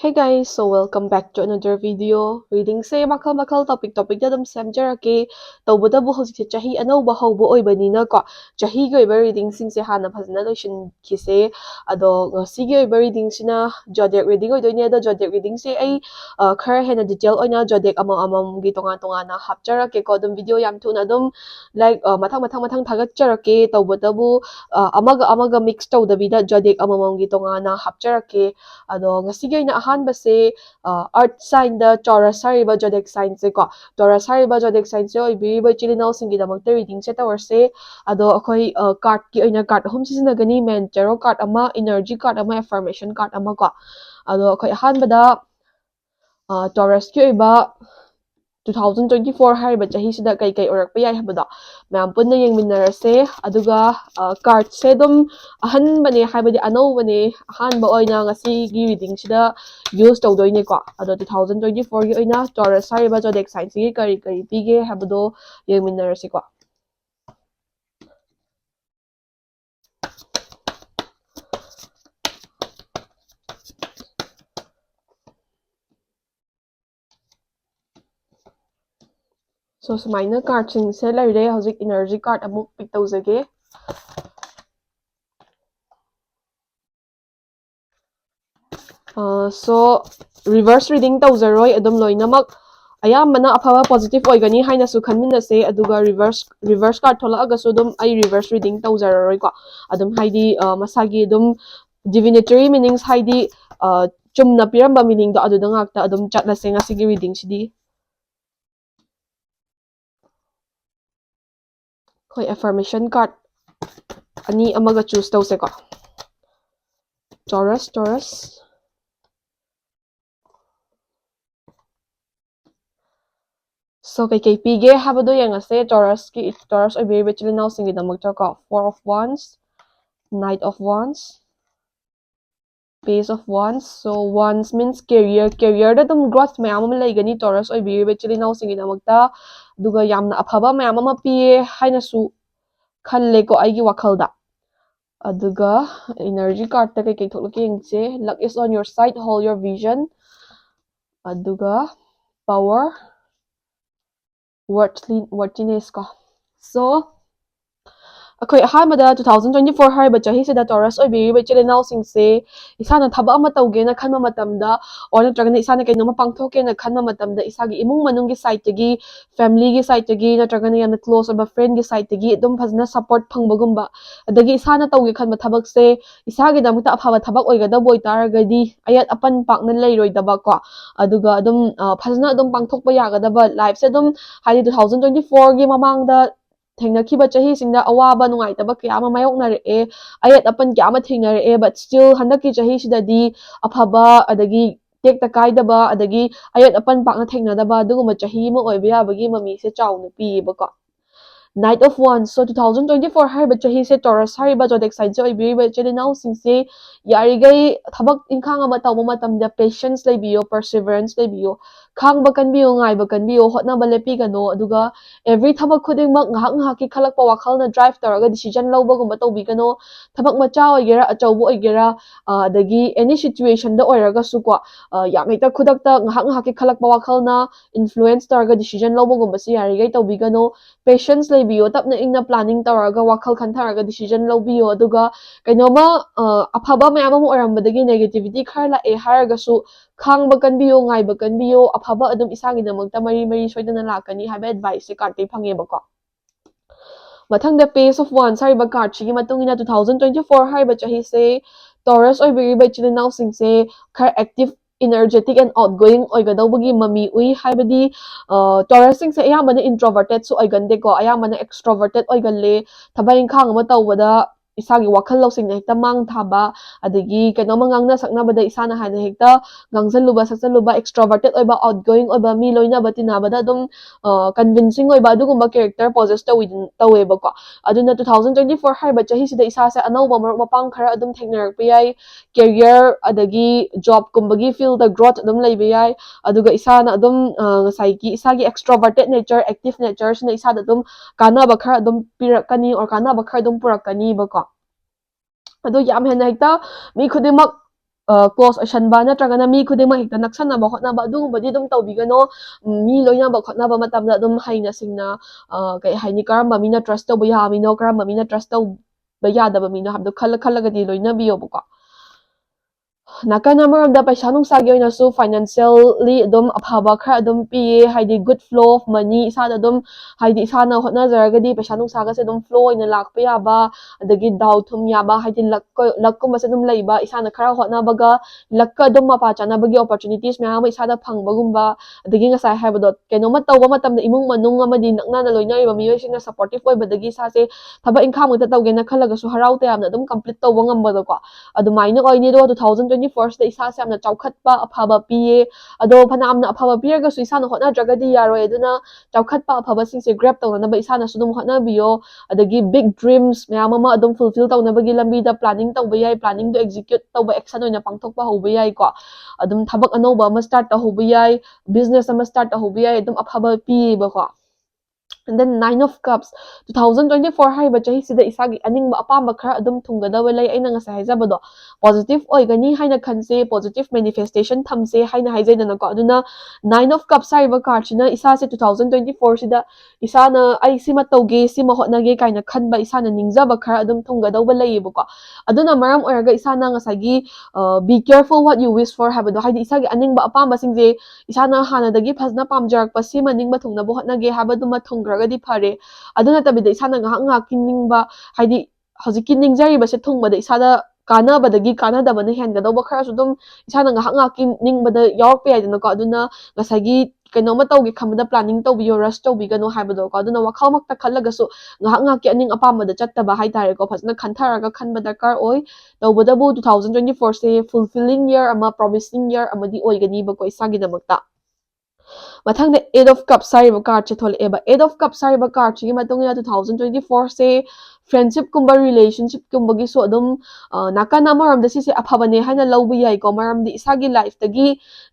Hey guys, so welcome back to another video. Reading say makal topic da dum samjarake tawbadabu hojik chahi anauba hauba oibanina ko chahi gi oiba reading sing se hana phajna loishin khise ado ngasi gi oiba reading sina zodiac reading oidoine ado zodiac reading se ai khara hena detail oina zodiac amam gi tonga na hapjarake ko dum video yam thuna dum like mathang thagatjarake tawbadabu amaga mix tawdabida zodiac amam gi tonga na hapjarake ado ngasi gi ahanbase earth sign da Taurus hariba zodiac sign se ko Taurus hariba zodiac sign se oibiriba chilinau singi damakta reading se tawarse ado akhoi card ki oina card hom sisinagani main tarot card ama energy card ama affirmation card ama ko ado akhoi ahanbada Taurus ki oiba 2024 hariba chahi sida kai orakpa yai habada mayam punna yengminarase aduga card se dum ahanbane haibadi anobane ahanba oina ngasi gi reading sida use tawdoine ko ado 2024 gi oina Taurus hariba zodiac sign gi kari pige habado yengminarase ko so sumaina card sing se laire hojik energy card amuk pick tawjage so reverse reading tawjaroi adum loinamak ayambana afaba positive oigani haina su khanminase aduga reverse card thola agasu dum ai reverse reading tawjaroi ko adum haidi masagi dum divinatory meanings haidi chumna piramba meaning do adu ngakta adum chatlase ngasigi reading sidi khoi affirmation card ani amaga choose tawse ko Taurus so kai pige habado yangase Taurus oibiriba chilinau singi damakta ko 4 of wands, Knight of wands, Page of wands. So wands means career da dum growth mayam ama laigani Taurus oibiriba chilinau singi damakta duga yamna afaba mayam ama piye haina su khalle ko aigi wakhalda aduga energy card ta kai tholake yengse luck is on your side, hold your vision aduga power worthiness ko so akhoi ahanbada 2024 hariba chahi sida Taurus oibiriba chilinau singse isana thaba ama tawgena khanma matamda or natragana isana kainoma pangthokena khanma matamda isagi imung manunggi side tagi family gi side tagi natragana yana close oba friend gi side tagi dum phajna support phangbagumba adagi isana tawge khanba thabak se isagi damukta afaba thabak oigada boy taragadi ayat apan pakna leiroidaba ko aduga dum phajna dum pangthokpa yagadaba life se dum hadi 2024 gi mamangda thengnakiba chahi singda awaba nungaitaba kya ama mayoknaree ayat apan kya ama thengnaree but still handaki chahi sidadi afaba adagi tekta kaidaba adagi ayat apan pakna thengnadaba aduguma chahi ma oiba yabagi mami se chawna piyeba ko Knight of Wands. So 2024 hariba chahi se Taurus hariba zodiac sign se oibiriba chilinau singse yarigai thabak inkhang ama tawba matamda patience leibiyo, perseverance leibiyo, khangba kanbiyo, ngaiba kanbiyo, hotnaba lepigano aduga every thabak khudingmak ngahak ki khalakpa wakhalna drive taraga decision lawbagumba tawbigano thabak macha oigera achawba oigera adagi any situation da oiragasu ko yamhekta khudakta ngahak ki khalakpa wakhalna influence taraga decision lawbagumba se yarigai tawbigano patience leibiyo tapna ingna planning taraga wakhal khantaraga decision lawbiyo aduga kainoma afaba mayam ama oirambadagi negativity khar la haragasu khangba kanbiyo ngaiba kanbiyo afaba adum isagi damakta mari soidana lakani haba advice se card te phangeba ko mathangda Page of wands hariba card chigi matungina 2024 hariba chahi se Taurus oibiriba chilinau singse khar active energetic and outgoing oigadawbagi mami ui haibadi Taurus singse ayambana introverted su oigande ko ayambana extroverted oigalle thabai khang ama tawbada isagi wakhal lawsing hekta mang thaba adagi kainoma ngangna saknabada isana haina hekta ngangjalluba sakjalluba extroverted oiba outgoing oiba mi loinaba tinabada dum convincing oiba adugumba character possess taweba ko aduna 2024 hariba chahi sida isa se anauba maruk mapang khara adum thengnarakpa yai career adagi job kumbagi field the growth adum leiba yai aduga isana adum ngasai isagi extroverted nature active nature sina isada adum kanaba khara adum pirakani or kanaba khara adum purakani ba ko ado yam hena hekta mi khudimak close oisanba natragana mi khudingma hekta naksanaba hotnaba adugumadi dum tawbigano mi loinaba khotnaba matamda dum haina singna kai haini karamba mina trust tawba yamino karamba mina trust tawba yadaba mino habdo khalagadi loinabiyobuko nakan amaromda paisa nungsagi oinasu financially adum aphaba khara adum piye haidi good flow of money isada adum haidi isana hotnazaragadi paisa nungsaga se adum flow oina lakpa yaba adagi daw thum yaba haidi lakko se adum leiba isana khara hotnabaga lakka adum mapa chanabagi opportunities mayam isada phangbagumba adagi ngasai haibado kenoma tawba matamda imung manung amadi nakna loinariba miyoisina supportive oibadagi sase thaba income ta tawgena khalaga su haraute amna adum complete tawba ngambado ko adumaina oini do 2024 da isa se amna chawkhatpa aphaba piye ado phana amna aphaba piraga su isa na hotna dragadi yaroi aduna chawkhatpa aphaba singse grab tawna ba isa na sudum hotna biyo adagi big dreams mayam ama adum fulfill tawna bagi lambi da planning tawba yai planning to execute tawba action oina pangthokpa hoba yai ko adum thabak anoba ama start ta hoba yai business ama start ta hoba yai adum aphaba piye ba ko and then 9 of cups 2024 haiba chahi sida isagi aningba apamba khara adum thungadawa lai aina ngasa haijabado positive oigani haina khanse positive manifestation thamse haina haijaidana ko aduna 9 of cups haiba card china isa se 2024 sida isana ai sima tawge sima hotnage kaina khanba isana ningjaba khara adum thungadawa laibo ko aduna maram oiraga isana ngasagi be careful what you wish for habado haidi isagi aningba apamba singje isana hanadagi phajna pamjarak pasima ningba thungna bo hotnage habaduma thungragadi phare aduna tabida isana ngahak kiningba haidi hojiki ningjari base thungbada isada kanabadagi kanadabana hengadawba khara sudum isana ngahak kinningbada yawrpa yaidana ko aduna ngasagi kainoma tawge khamada planning tawbiyo rush tawbigano haibado ko aduna wakhalmakta khallagasu ngahak ki aning apamada chattaba haitare ko phajna khantharaga khanba darkar oi tawbadabu 2024 se fulfilling year ama promising year amadi oigani ba ko isagi damakta mathangde 8 of cups sariba card che tholeba 8 of cups sariba card chi matungina 2024 se friendship kumba relationship kumba gi so adum nakana maram da sise aphabane haina lawbi yai ko maram di isagi life tagi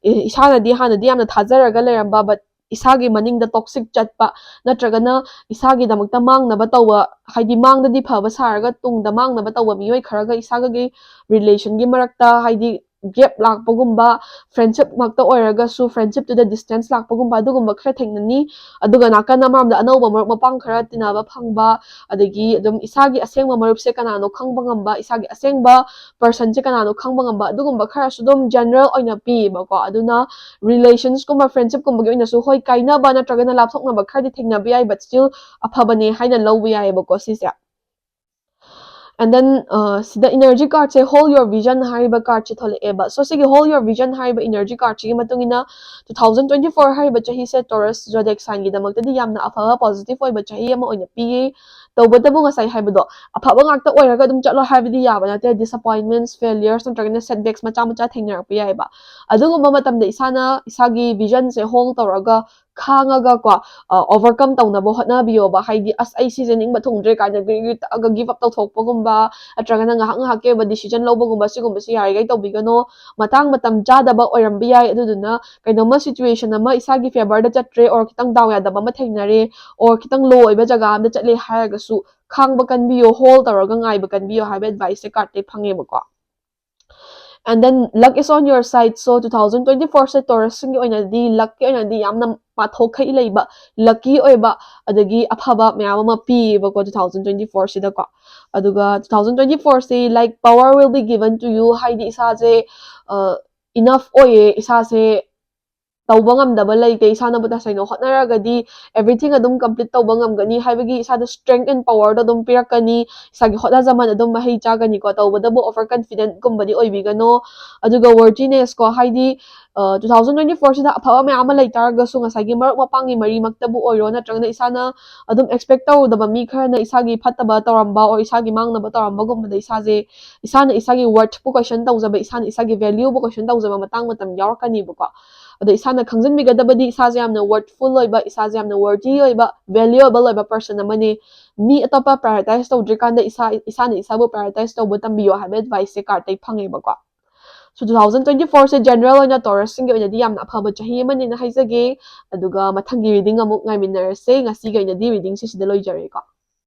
isana di hana di amna thajaraga leramba but isagi maningda toxic chatpa natragana isagi damakta mangnaba tawwa haidi mangda di phaba saraga tungda mangnaba tawwa miyoi kharaga isaga gi relation gi marakta haidi gap lakpagumba friendship makta oiraga su friendship to the distance lakpagumba adugumba khara thengnani aduga nakana maramda anawba marup mapang khara tinaba phangba adagi adum isagi asengba marup se kanano khangba ngamba isagi asengba person se kanano khangba ngamba adugumba khara sudum general oina pi ba ko aduna relations kumba friendship kumba gi oina su hoi kaina ba natraga na lapthokna ba khadi thengna bi ai but still aphabane haina lawbi ai ba ko sisa and then sida energy card se hold your vision hariba card che thole eba so sigi hold your vision hariba energy card chi matungina 2024 hariba chahi se Taurus Zodiac sign gi damakta di yamna afa positive oi ba chahi ama oina pi tawbada bu ngasai haibado afa ngakta oiraga dum chatlo haibidi yaba na te disappointments failures natragana setbacks macha macha thengnar pi yaiba adugumba matamda isana isagi vision se hold tawraga khangaga ko overcome tawnabo hotnabiyo ba haidi as ai seasoning ba thungdre kaina aga give up tawthokpagumba atragana ngahak ke ba decision lobagumba sigumba si yarigai tawbigano matang matam chadaba oirambi yai aduduna kainoma situation ama isagi favor da chatre or kitang daw yadaba ma thengnare or kitang low oiba jaga amda chatle haraga su khangba kanbiyo hold tawraga ngaiba kanbiyo haiba advice se carte phangeba ko and then luck is on your side so 2024 se Taurus singi oina di luck ki oina di yamna pathokai leiba lucky oiba adagi aphaba mayam ama pi ba ko 2024 sida ko aduga 2024 se like power will be given to you haidi isa je enough oye isa se tawba ngamdaba leite isana buta saino hotnaragadi everything adum complete tawba ngamgani haibagi isada strength and power da dum pirakani isagi hotna zaman adum mahei chagani ko tawbada bu over confident gumbadi oibigano aduga worthiness ko haidi 2024 sida aphaba me ama leitarga su ngasagi maruk mapangi mari maktabu oiro natragna isana adum expect tawdaba mi kharana isagi phattaba tawramba or isagi mangnaba tawramba gumbada isaje isana isagi worth bu question tawjaba isana isagi value bu question tawjaba matang matam yawarkani bu ko ado isana khangjanbigadabadi isaje yamna worthful oiba isaje yamna worthy oiba valuable oiba person amani mi atopa prioritize tawdrikanda isana isabu prioritize tawbu tambiyo haiba advice se card tai phangeba ko so 2024 se general oina Taurus singi oina di yamna aphaba chahi amani na haijage aduga mathangi reading amuk ngai minarse ngasi ga oina di reading se sida loijare ko